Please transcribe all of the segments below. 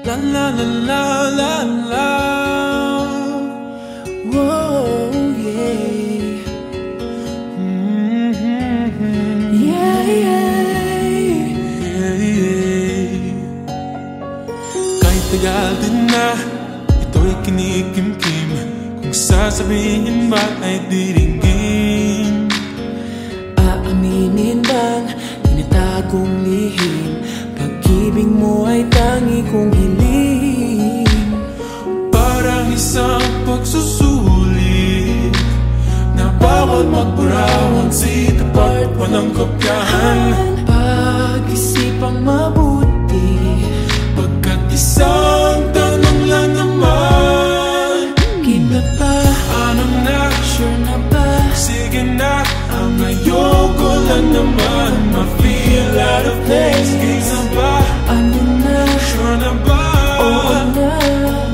La la la la la la. Whoa, yeah. Yeah, yeah, yeah. Kahit tagal din na ito'y kinikimkim, kung sasabihin ba ay diringgin. Aaminin bang tinatagong lihim, pag-ibig mo ay tangi kong hiling. Parang isang pagsusulit na bawal magbura, one seat apart, walang kopyahan. Pag-isipang mabuti, pagkat isang tanong lang naman. Kita pa? Ano na? Sure na ba? Sige na, ang ayoko lang naman ma-feel out of place. Kisa ba? Ano na? Sure na ba? Oo na.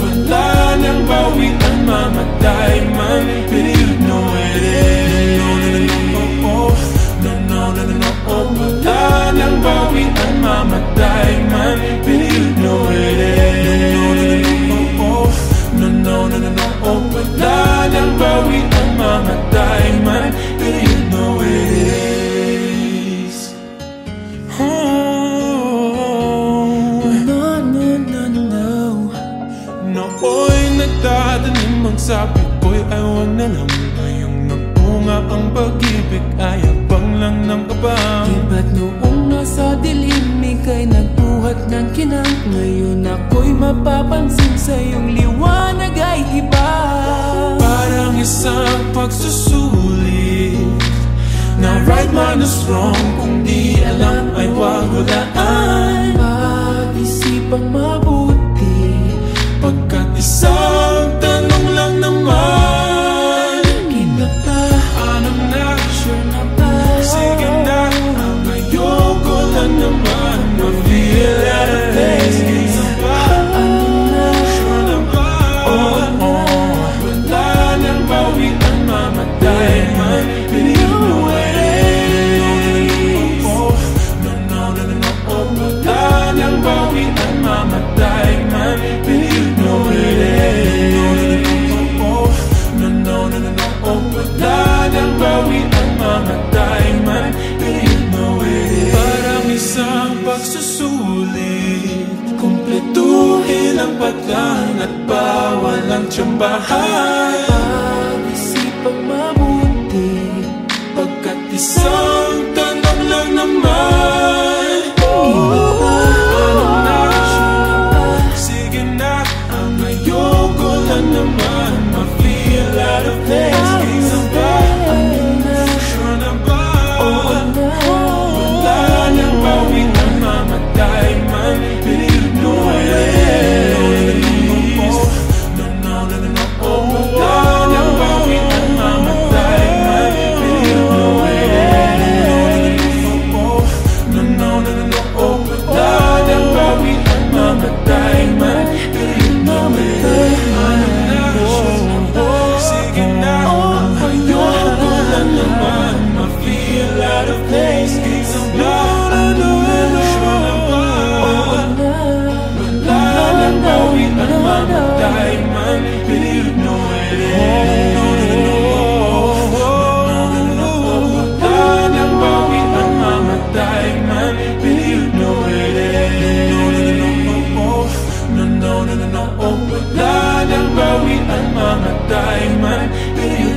Wala nang bawian, mamatay man, but you know it is. No, no, no, no, oh, no, no, no, no, no, oh. Wala nang bawian, mamatay man, but you know it is. No, no, no, no, oh, no, no, no, no, no, oh. Wala nang bawian, mamatay man, but you know it is. Nooy nagtatanim, ang sabi ko'y ay wag na lang. Ngayong nagbunga ang pag-ibig, ay abang lang ng abang. Di ba't noong nasa dilim ika'y nagbuhat ng kinang, ngayon ako'y mapapansin sa iyong liwanag ay iba. Parang isang pagsusulit na right man is wrong, kung di alam ay wag hulaan. Pag-isipang mabuti, pagkat isang tanong lang naman. Kita pa? Ano na? Sure na ba? Sige na, ang ayoko lang naman ma-feel out of place. Kisa ba? Ano na? Sure na ba? Oo na. Wala nang bawian, mamatay man, but you know it is. No, no, no, no, no, oh. Wala nang bawian, mamatay man, but you know it is. No, no, no, no, no, oh. Wala nang bawian, mamatay man, but you know it is. Parang isang pagsusulit, kumpletuhin ang patlan at bawal ang tsambahan. Pag-isipang mabuti, pagkat isang tanong lang naman. Ano na? Sure na ba? Sige na, ang ayoko lang naman ma-feel out of place. Kisa ba? Ano na? Sure na ba? Oo na. Wala nang bawian, mamatay man, but you know it is. No, no, no, no, no, oh. Wala nang bawian, mamatay man, but you know it is. No, no, no, no, no, oh. Wala nang bawian, mamatay man, but you know it is. Ano na? Sige na, ayoko lang naman ma-feel out of place. Kisa ba? Sure na ba? Oo na. Wala nang bawian, mamatay man, but you know it is. Wala nang bawian, mamatay man, but you know it is. No, no, no, no, oh. Wala nang bawian, mamatay man, but you